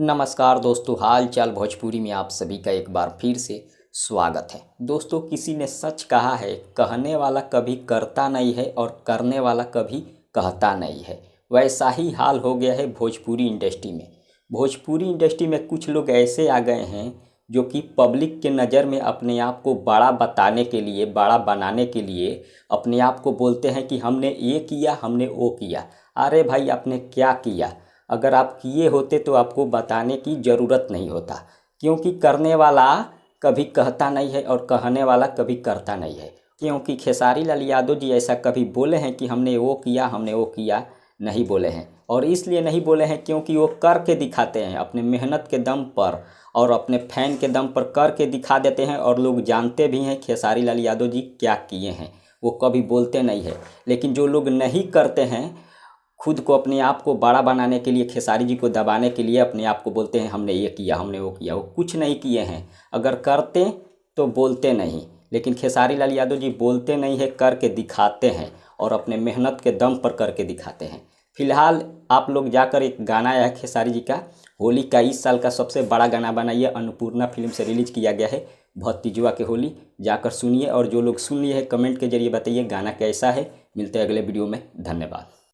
नमस्कार दोस्तों, हाल चाल भोजपुरी में आप सभी का एक बार फिर से स्वागत है। दोस्तों, किसी ने सच कहा है, कहने वाला कभी करता नहीं है और करने वाला कभी कहता नहीं है। वैसा ही हाल हो गया है भोजपुरी इंडस्ट्री में। भोजपुरी इंडस्ट्री में कुछ लोग ऐसे आ गए हैं जो कि पब्लिक के नज़र में अपने आप को बड़ा बताने के लिए, बड़ा बनाने के लिए अपने आप को बोलते हैं कि हमने ये किया, हमने वो किया। अरे भाई, आपने क्या किया? अगर आप किए होते तो आपको बताने की ज़रूरत नहीं होता, क्योंकि करने वाला कभी कहता नहीं है और कहने वाला कभी करता नहीं है। क्योंकि खेसारी लाल यादव जी ऐसा कभी बोले हैं कि हमने वो किया, हमने वो किया? नहीं बोले हैं। और इसलिए नहीं बोले हैं क्योंकि वो करके दिखाते हैं अपने मेहनत के दम पर और अपने फैन के दम पर करके दिखा देते हैं। और लोग जानते भी हैं खेसारी लाल यादव जी क्या किए हैं, वो कभी बोलते नहीं है। लेकिन जो लोग नहीं करते हैं, खुद को अपने आप को बड़ा बनाने के लिए, खेसारी जी को दबाने के लिए अपने आप को बोलते हैं हमने ये किया, हमने वो किया। वो कुछ नहीं किए हैं। अगर करते तो बोलते नहीं, लेकिन खेसारी लाल यादव जी बोलते नहीं है, करके दिखाते हैं और अपने मेहनत के दम पर करके दिखाते हैं। फिलहाल आप लोग जाकर एक गाना आया है खेसारी जी का, होली का, इस साल का सबसे बड़ा गाना बनाइए, अन्नपूर्णा फिल्म से रिलीज किया गया है, भतीजवा के होली। जाकर सुनिए और जो लोग सुन लिए हैं कमेंट के जरिए बताइए गाना कैसा है। मिलते हैं अगले वीडियो में। धन्यवाद।